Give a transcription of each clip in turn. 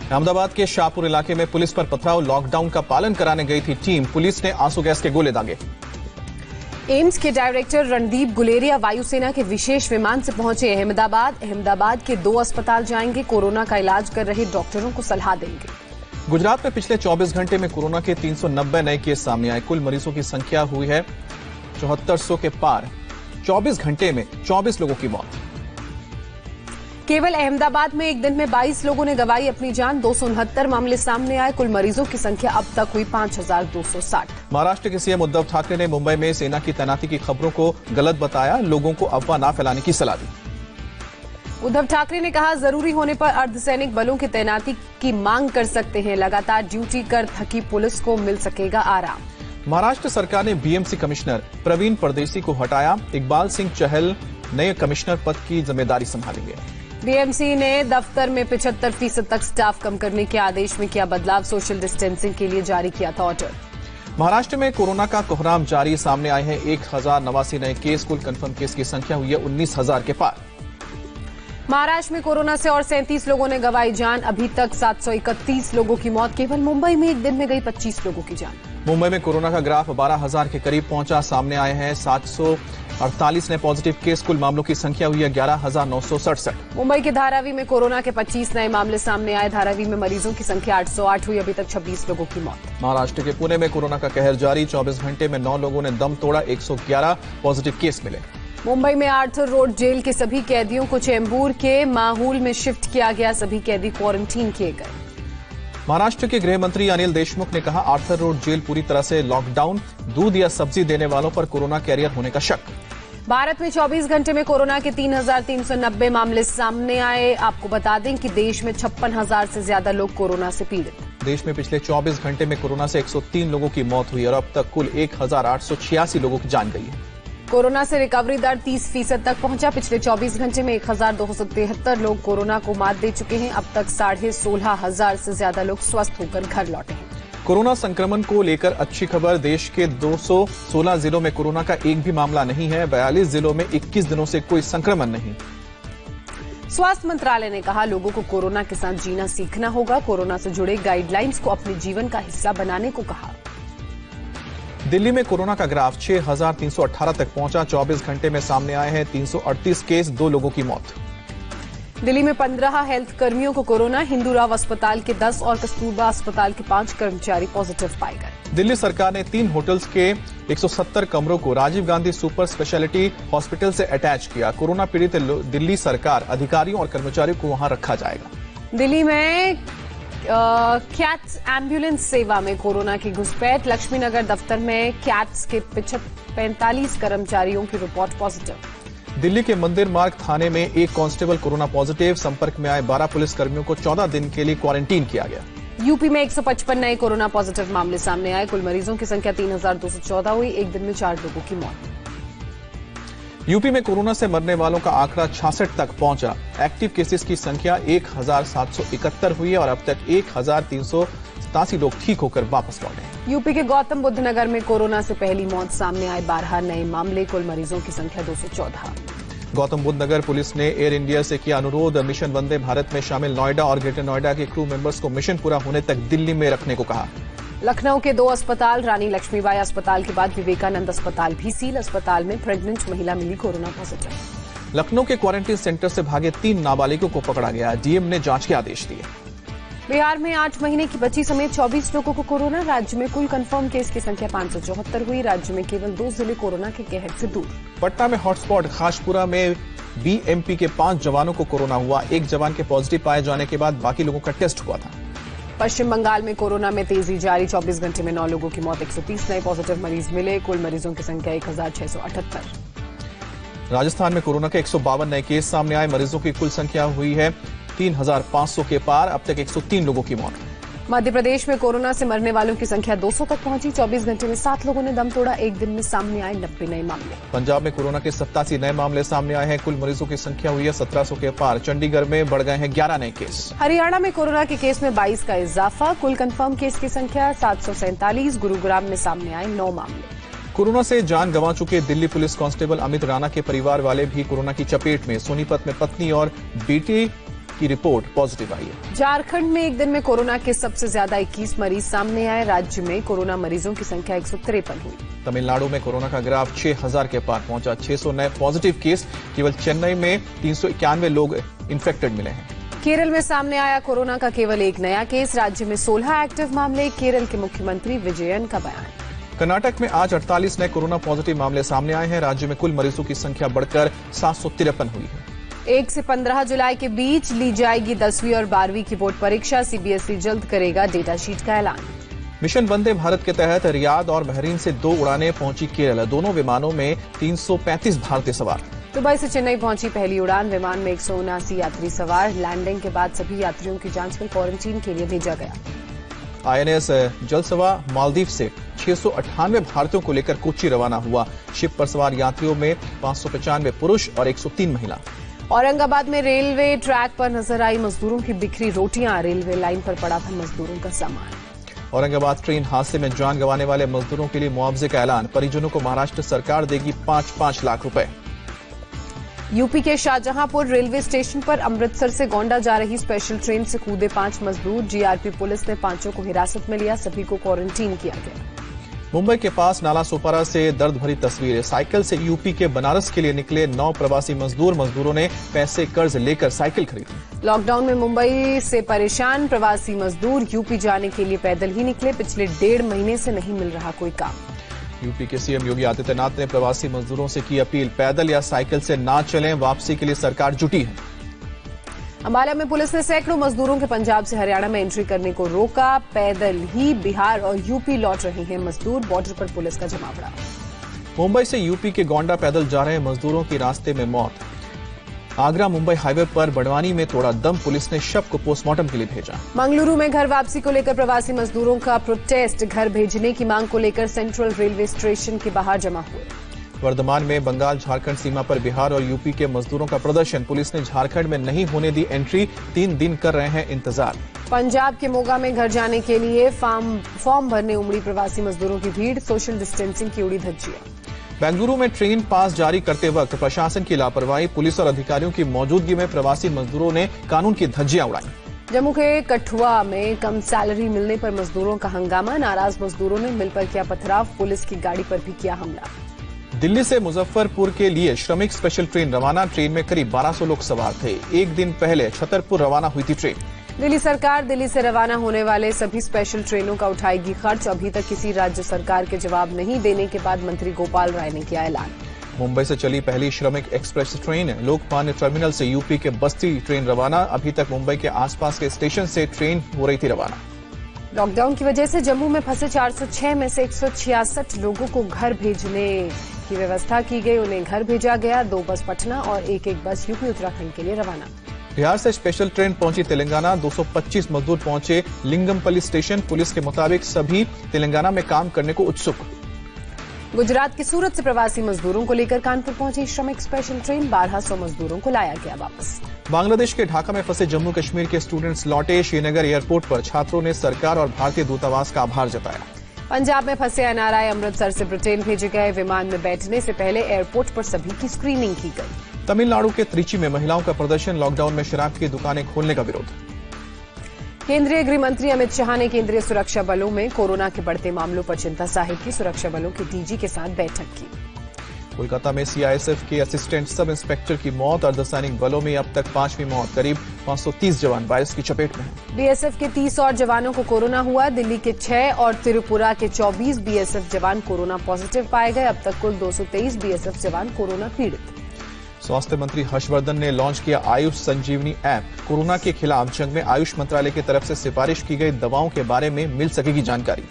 अहमदाबाद के शाहपुर इलाके में पुलिस पर पथराव, लॉकडाउन का पालन कराने गई थी टीम, पुलिस ने आंसू गैस के गोले दागे। एम्स के डायरेक्टर रणदीप गुलेरिया वायुसेना के विशेष विमान से पहुंचे अहमदाबाद के 2 अस्पताल जाएंगे, कोरोना का इलाज कर रहे डॉक्टरों को सलाह देंगे। गुजरात में पिछले 24 घंटे में कोरोना के 390 नए केस सामने आए, कुल मरीजों की संख्या हुई है 7400 के पार। 24 घंटे में 24 लोगों की मौत। केवल अहमदाबाद में एक दिन में 22 लोगों ने गंवाई अपनी जान, 269 मामले सामने आए, कुल मरीजों की संख्या अब तक हुई 5260। महाराष्ट्र के सीएम उद्धव ठाकरे ने मुंबई में सेना की तैनाती की खबरों को गलत बताया, लोगों को अफवाह न फैलाने की सलाह दी। उद्धव ठाकरे ने कहा, जरूरी होने पर अर्धसैनिक बलों की तैनाती की मांग कर सकते हैं, लगातार ड्यूटी कर थकी पुलिस को मिल सकेगा आराम। महाराष्ट्र सरकार ने बीएमसी कमिश्नर प्रवीण परदेसी को हटाया, इकबाल सिंह चहल नए कमिश्नर पद की जिम्मेदारी संभालेंगे। बीएमसी ने दफ्तर में 75% तक स्टाफ कम करने के आदेश में किया बदलाव, सोशल डिस्टेंसिंग के लिए जारी किया था ऑर्डर। महाराष्ट्र में कोरोना का कोहराम जारी, सामने आए हैं 1089 नए केस, कुल कंफर्म केस की संख्या हुई है 19,000 के पार। महाराष्ट्र में कोरोना से और 37 लोगों ने गंवाई जान, अभी तक 731 लोगों की मौत, केवल मुंबई में एक दिन में गई 25 लोगों की जान। मुंबई में कोरोना का ग्राफ 12,000 के करीब पहुंचा, सामने आए हैं 748 नए पॉजिटिव केस, कुल मामलों की संख्या हुई है 11,967। मुंबई के धारावी में कोरोना के 25 नए मामले सामने आए, धारावी में मरीजों की संख्या 808 हुई, अभी तक 26 लोगों की मौत। महाराष्ट्र के पुणे में कोरोना का कहर जारी, 24 घंटे में 9 लोगों ने दम तोड़ा, 111 पॉजिटिव केस मिले। मुंबई में आर्थर रोड जेल के सभी कैदियों को चेंबूर के माहौल में शिफ्ट किया गया, सभी कैदी क्वारंटीन किए गए। महाराष्ट्र के गृह मंत्री अनिल देशमुख ने कहा, आर्थर रोड जेल पूरी तरह से लॉकडाउन, दूध या सब्जी देने वालों पर कोरोना कैरियर होने का शक। भारत में 24 घंटे में कोरोना के 3,390 मामले सामने आए। आपको बता दें कि देश में 56,000 से ज्यादा लोग कोरोना से पीड़ित। देश में पिछले 24 घंटे में कोरोना से 103 लोगों की मौत हुई और अब तक कुल 1,886 लोगों की जान गई है। कोरोना से रिकवरी दर 30% तक पहुंचा, पिछले 24 घंटे में 1,273 लोग कोरोना को मात दे चुके हैं, अब तक 16,500 से ज्यादा लोग स्वस्थ होकर घर लौटे हैं। कोरोना संक्रमण को लेकर अच्छी खबर, देश के 216 जिलों में कोरोना का एक भी मामला नहीं है, 42 जिलों में 21 दिनों से कोई संक्रमण नहीं। स्वास्थ्य मंत्रालय ने कहा, लोगों को कोरोना के साथ जीना सीखना होगा, कोरोना से जुड़े गाइडलाइंस को अपने जीवन का हिस्सा बनाने को कहा। दिल्ली में कोरोना का ग्राफ 6,318 तक पहुंचा, 24 घंटे में सामने आए हैं 338 केस, 2 लोगों की मौत। दिल्ली में 15 हेल्थ कर्मियों को कोरोना, हिंदूराव अस्पताल के 10 और कस्तूरबा अस्पताल के 5 कर्मचारी पॉजिटिव पाए गए। दिल्ली सरकार ने 3 होटल्स के 170 कमरों को Rajiv Gandhi super speciality hospital से अटैच किया, कोरोना पीड़ित दिल्ली सरकार अधिकारियों और कर्मचारियों को वहां रखा जाएगा। दिल्ली में कैट्स एम्बुलेंस सेवा में कोरोना की घुसपैठ, लक्ष्मीनगर दफ्तर में कैट्स के 45 कर्मचारियों की रिपोर्ट पॉजिटिव। दिल्ली के मंदिर मार्ग थाने में एक कांस्टेबल कोरोना पॉजिटिव, संपर्क में आए 12 पुलिसकर्मियों को 14 दिन के लिए क्वारंटीन किया गया। यूपी में 155 नए कोरोना पॉजिटिव मामले सामने आए, कुल मरीजों की संख्या 3,214 हुई, एक दिन में 4 लोगों की मौत। यूपी में कोरोना से मरने वालों का आंकड़ा 66 तक पहुंचा, एक्टिव केसेस की संख्या 1,771 हुई है और अब तक 1,387 लोग ठीक होकर वापस लौटे। यूपी के गौतम बुद्ध नगर में कोरोना से पहली मौत सामने आए, 12 नए मामले, कुल मरीजों की संख्या 214। गौतम बुद्ध नगर पुलिस ने एयर इंडिया से किया अनुरोध, मिशन वंदे भारत में शामिल नोएडा और ग्रेटर नोएडा के क्रू मेंबर्स को मिशन पूरा होने तक दिल्ली में रखने को कहा। लखनऊ के 2 अस्पताल, रानी लक्ष्मीबाई अस्पताल के बाद विवेकानंद अस्पताल भी सील, अस्पताल में प्रेग्नेंट महिला मिली कोरोना पॉजिटिव। लखनऊ के क्वारंटीन सेंटर से भागे 3 नाबालिगों को पकड़ा गया, डीएम ने जांच के आदेश दिए। बिहार में 8 महीने की बच्ची समेत 24 लोगों को कोरोना, राज्य में कुल कंफर्म केस की संख्या 574 हुई, राज्य में केवल 2 जिले कोरोना के कहर से दूर। पटना में हॉटस्पॉट खासपुरा में बीएमपी के 5 जवानों को कोरोना हुआ, 1 जवान के पॉजिटिव पाए जाने के बाद बाकी लोगों का टेस्ट हुआ था। पश्चिम बंगाल में कोरोना में तेजी जारी, 24 घंटे में 9 लोगों की मौत, 130 नए पॉजिटिव मरीज मिले, कुल मरीजों की संख्या 1,678। राजस्थान में कोरोना के 152 नए केस सामने आए, मरीजों की कुल संख्या हुई है 3,500 के पार, अब तक 103 लोगों की मौत। मध्य प्रदेश में कोरोना से मरने वालों की संख्या 200 तक पहुंची, 24 घंटे में 7 लोगों ने दम तोड़ा, एक दिन में सामने आए 90 नए मामले। पंजाब में कोरोना के 87 नए मामले सामने आए हैं, कुल मरीजों की संख्या हुई है 1,700 के पार, चंडीगढ़ में बढ़ गए हैं 11 नए केस। हरियाणा में कोरोना के केस में 22 का इजाफा, कुल कंफर्म केस की संख्या 747, गुरुग्राम में सामने आए 9 मामले। कोरोना से जान गंवा चुके दिल्ली पुलिस कांस्टेबल अमित राणा के परिवार वाले भी कोरोना की चपेट में, सोनीपत में पत्नी और बेटी की रिपोर्ट पॉजिटिव आई है। झारखंड में एक दिन में कोरोना के सबसे ज्यादा 21 मरीज सामने आए। राज्य में कोरोना मरीजों की संख्या 153 हुई। तमिलनाडु में कोरोना का ग्राफ 6000 के पार पहुंचा। 600 नए पॉजिटिव केस। केवल चेन्नई में 391 लोग इन्फेक्टेड मिले हैं। केरल में सामने आया कोरोना का केवल एक नया केस। राज्य में 16 एक्टिव मामले। केरल के मुख्यमंत्री विजयन का बयान। कर्नाटक में आज 48 नए कोरोना पॉजिटिव मामले सामने आए हैं। राज्य में कुल मरीजों की संख्या बढ़कर 753 हुई है। 1 से 15 जुलाई के बीच ली जाएगी 10वीं और 12वीं की बोर्ड परीक्षा। सीबीएसई जल्द करेगा डेटा शीट का ऐलान। मिशन वंदे भारत के तहत रियाद और बहरीन से 2 उड़ानें पहुंची केरल। दोनों विमानों में 335 भारतीय सवार। दुबई से चेन्नई पहुंची पहली उड़ान। विमान में 179 यात्री सवार। लैंडिंग के बाद सभी यात्रियों की जांच कर क्वारंटीन के लिए भेजा गया। आईएनएस जलसवा मालदीव से 698 भारतीयों को लेकर कोच्चि रवाना हुआ। शिप पर सवार यात्रियों में 595 पुरुष और 103 महिला। औरंगाबाद में रेलवे ट्रैक पर नजर आई मजदूरों की बिखरी रोटियां। रेलवे लाइन पर पड़ा था मजदूरों का सामान। औरंगाबाद ट्रेन हादसे में जान गंवाने वाले मजदूरों के लिए मुआवजे का ऐलान। परिजनों को महाराष्ट्र सरकार देगी 5-5 लाख रुपए। यूपी के शाहजहांपुर रेलवे स्टेशन पर अमृतसर से गोंडा जा रही स्पेशल ट्रेन से कूदे 5 मजदूर। जीआरपी पुलिस ने 5 को हिरासत में लिया। सभी को क्वारंटीन किया गया। मुंबई के पास नाला सोपारा से दर्द भरी तस्वीरें। साइकिल से यूपी के बनारस के लिए निकले 9 प्रवासी मजदूर। मजदूरों ने पैसे कर्ज लेकर साइकिल खरीदी। लॉकडाउन में मुंबई से परेशान प्रवासी मजदूर यूपी जाने के लिए पैदल ही निकले। पिछले 1.5 महीने से नहीं मिल रहा कोई काम। यूपी के सीएम योगी आदित्यनाथ ने प्रवासी मजदूरों से की अपील, पैदल या साइकिल से ना चलें। वापसी के लिए सरकार जुटी है। अंबाला में पुलिस ने सैकड़ों मजदूरों के पंजाब से हरियाणा में एंट्री करने को रोका। पैदल ही बिहार और यूपी लौट रहे हैं मजदूर। बॉर्डर पर पुलिस का जमावड़ा। मुंबई से यूपी के गोंडा पैदल जा रहे मजदूरों की रास्ते में मौत। आगरा मुंबई हाईवे पर बड़वानी में तोड़ा दम। पुलिस ने शव को पोस्टमार्टम के लिए भेजा। मंगलुरु में घर वापसी को लेकर प्रवासी मजदूरों का प्रोटेस्ट। घर भेजने की मांग को लेकर सेंट्रल रेलवे स्टेशन के बाहर जमा हुए। वर्धमान में बंगाल झारखंड सीमा पर बिहार और यूपी के मजदूरों का प्रदर्शन। पुलिस ने झारखंड में नहीं होने दी एंट्री। 3 दिन कर रहे हैं इंतजार। पंजाब के मोगा में घर जाने के लिए फॉर्म भरने उमड़ी प्रवासी मजदूरों की भीड़। सोशल डिस्टेंसिंग की उड़ी धज्जियां। बेंगलुरु में ट्रेन पास जारी करते वक्त प्रशासन की लापरवाही। पुलिस और अधिकारियों की मौजूदगी में प्रवासी मजदूरों ने कानून की धज्जियां उड़ाई। जम्मू के कठुआ में कम सैलरी मिलने पर मजदूरों का हंगामा। नाराज मजदूरों ने मिल पर किया पथराव। पुलिस की गाड़ी पर भी किया हमला। दिल्ली से मुजफ्फरपुर के लिए श्रमिक स्पेशल ट्रेन रवाना। ट्रेन में करीब 1200 लोग सवार थे। एक दिन पहले छतरपुर रवाना हुई थी ट्रेन। दिल्ली सरकार दिल्ली से रवाना होने वाले सभी स्पेशल ट्रेनों का उठाएगी खर्च। अभी तक किसी राज्य सरकार के जवाब नहीं देने के बाद मंत्री गोपाल राय ने किया ऐलान। मुंबई से चली पहली श्रमिक एक्सप्रेस ट्रेन। लोकमान्य टर्मिनल से यूपी के बस्ती ट्रेन रवाना। अभी तक मुंबई के आसपास के स्टेशन से ट्रेन हो रही थी रवाना। लॉकडाउन की वजह से जम्मू में फंसे 406 में से 166 लोगों को घर भेजने की व्यवस्था की गई। उन्हें घर भेजा गया। 2 बस पटना और एक बस यूपी उत्तराखंड के लिए रवाना। बिहार से स्पेशल ट्रेन पहुंची तेलंगाना। 225 मजदूर पहुंचे लिंगमपल्ली स्टेशन। पुलिस के मुताबिक सभी तेलंगाना में काम करने को उत्सुक। गुजरात के सूरत से प्रवासी मजदूरों को लेकर कानपुर पहुंची श्रमिक स्पेशल ट्रेन। 1200 मजदूरों को लाया गया वापस। बांग्लादेश के ढाका में फंसे जम्मू कश्मीर के स्टूडेंट्स लौटे। श्रीनगर एयरपोर्ट पर छात्रों ने सरकार और भारतीय दूतावास का आभार जताया। पंजाब में फंसे एनआरआई अमृतसर से ब्रिटेन भेजे गए। विमान में बैठने से पहले एयरपोर्ट पर सभी की स्क्रीनिंग की गई। तमिलनाडु के त्रिची में महिलाओं का प्रदर्शन। लॉकडाउन में शराब की दुकानें खोलने का विरोध। केंद्रीय गृह मंत्री अमित शाह ने केंद्रीय सुरक्षा बलों में कोरोना के बढ़ते मामलों पर चिंता जाहिर की। सुरक्षा बलों के डीजी के साथ बैठक की। कोलकाता में सीआईएसएफ के असिस्टेंट सब इंस्पेक्टर की मौत। अर्धसैनिक बलों में अब तक 5वीं मौत। करीब 530 जवान वायरस की चपेट में हैं। बीएसएफ के 30 और जवानों को कोरोना हुआ। दिल्ली के 6 और त्रिपुरा के 24 बीएसएफ जवान कोरोना पॉजिटिव पाए गए। अब तक कुल 223 बीएसएफ जवान कोरोना पीड़ित। स्वास्थ्य मंत्री हर्षवर्धन ने लॉन्च किया आयुष संजीवनी ऐप। कोरोना के खिलाफ जंग में आयुष मंत्रालय की तरफ से सिफारिश की गई दवाओं के बारे में मिल सकेगी जानकारी।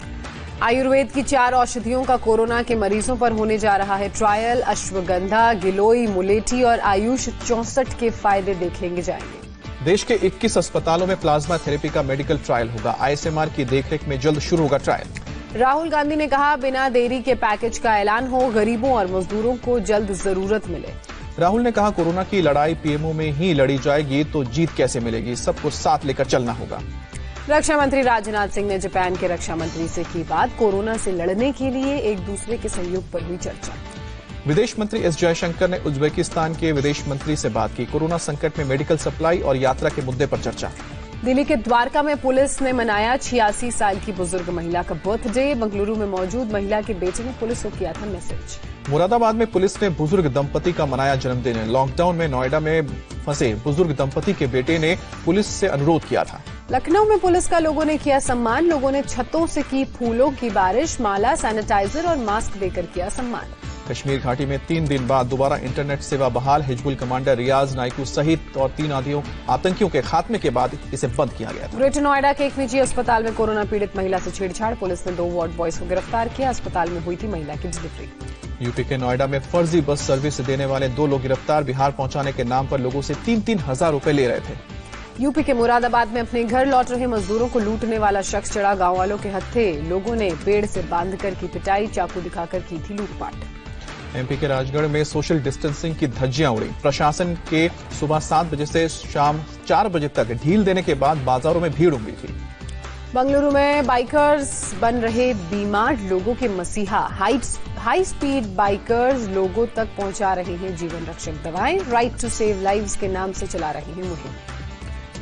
आयुर्वेद की 4 औषधियों का कोरोना के मरीजों पर होने जा रहा है ट्रायल। अश्वगंधा, गिलोई, मुलेठी और आयुष 64 के फायदे देखेंगे जाएंगे। देश के 21 अस्पतालों में प्लाज्मा थेरेपी का मेडिकल ट्रायल होगा। आईसीएमआर की देखरेख में जल्द शुरू होगा ट्रायल। राहुल गांधी ने कहा, बिना देरी के पैकेज का ऐलान हो। गरीबों और मजदूरों को जल्द जरूरत मिले। राहुल ने कहा, कोरोना की लड़ाई पीएमओ में ही लड़ी जाएगी तो जीत कैसे मिलेगी। सबको साथ लेकर चलना होगा। रक्षा मंत्री राजनाथ सिंह ने जापान के रक्षा मंत्री से की बात। कोरोना से लड़ने के लिए एक दूसरे के सहयोग पर हुई चर्चा। विदेश मंत्री एस जयशंकर ने उज्बेकिस्तान के विदेश मंत्री से बात की। कोरोना संकट में मेडिकल सप्लाई और यात्रा के मुद्दे पर चर्चा। दिल्ली के द्वारका में पुलिस ने मनाया 86 साल की बुजुर्ग महिला का बर्थडे। बंगलुरु में मौजूद महिला के बेटे ने पुलिस को किया था मैसेज। मुरादाबाद में पुलिस ने बुजुर्ग दंपति का मनाया जन्मदिन। लॉकडाउन में नोएडा में फंसे बुजुर्ग दंपति के बेटे ने पुलिस से अनुरोध किया था। लखनऊ में पुलिस का लोगों ने किया सम्मान। लोगों ने छतों से की फूलों की बारिश, माला, सैनिटाइजर और मास्क देकर किया सम्मान। कश्मीर घाटी में 3 दिन बाद दोबारा इंटरनेट सेवा बहाल। हिजबुल कमांडर रियाज नाइकू सहित और 3 आतंकियों के खात्मे के बाद इसे बंद किया गया था। ग्रेटर नोएडा के एक निजी अस्पताल में कोरोना पीड़ित महिला से छेड़छाड़। पुलिस ने 2 वार्ड बॉयज को गिरफ्तार किया। अस्पताल में हुई थी महिला की डिलीवरी। यूपी के नोएडा में फर्जी बस सर्विस देने वाले 2 लोग गिरफ्तार। बिहार पहुंचाने के नाम पर लोगों से 3-3 हजार रुपए ले रहे थे। यूपी के मुरादाबाद में अपने घर लौट रहे मजदूरों को लूटने वाला शख्स चढ़ा गांव वालों के हत्थे। लोगों ने पेड़ से बांधकर की पिटाई, चाकू दिखाकर की थी लूटपाट। एमपी के राजगढ़ में सोशल डिस्टेंसिंग की धज्जियां उड़ी। प्रशासन के सुबह 7 बजे से शाम 4 बजे तक ढील देने के बाद बाजारों में भीड़ उमड़ी थी। बंगलुरु में बाइकर्स बन रहे बीमार लोगों के मसीहा। हाई स्पीड बाइकर्स लोगों तक पहुंचा रहे हैं जीवन रक्षक दवाएं। राइट टू सेव लाइव्स के नाम से चला रहे हैं मुहिम।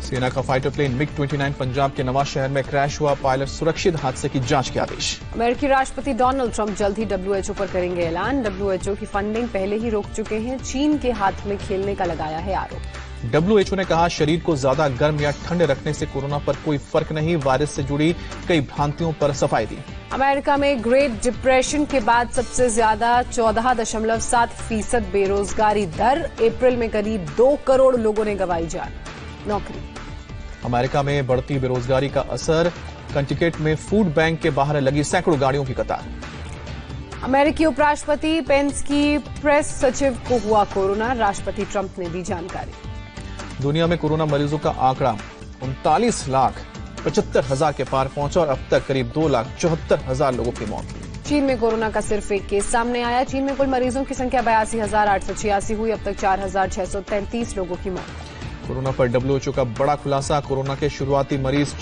सेना का फाइटर प्लेन MiG-29 पंजाब के नवाज शहर में क्रैश हुआ। पायलट सुरक्षित हादसे की जांच के आदेश। अमेरिकी राष्ट्रपति डोनाल्ड ट्रंप जल्द ही WHO पर करेंगे ऐलान। WHO की फंडिंग पहले ही रोक चुके हैं। चीन के हाथ में खेलने का लगाया है आरोप। WHO ने कहा शरीर को ज्यादा गर्म या ठंड रखने से कोरोना पर कोई फर्क नहीं। वायरस से जुड़ी कई भ्रांतियों पर सफाई दी। अमेरिका में ग्रेट डिप्रेशन के बाद सबसे ज्यादा 14.7% बेरोजगारी दर। अप्रैल में करीब 2 करोड़ लोगों ने गंवाई जान नौकरी। अमेरिका में बढ़ती बेरोजगारी का असर। कंटिकेट में फूड बैंक के बाहर लगी सैकड़ों गाड़ियों की कतार। अमेरिकी उपराष्ट्रपति पेंस की प्रेस सचिव को हुआ कोरोना। राष्ट्रपति ट्रंप ने दी जानकारी। दुनिया में कोरोना मरीजों का आंकड़ा 39,75,000 के पार पहुंचा और अब तक करीब 2,74,000 लोगों की मौत हुई। चीन में कोरोना का सिर्फ एक केस सामने आया। चीन में कुल मरीजों की संख्या 82,886 हुई। अब तक 4,633 लोगों की मौत। कोरोना पर WHO का बड़ा खुलासा। कोरोना के शुरुआती मरीज चीन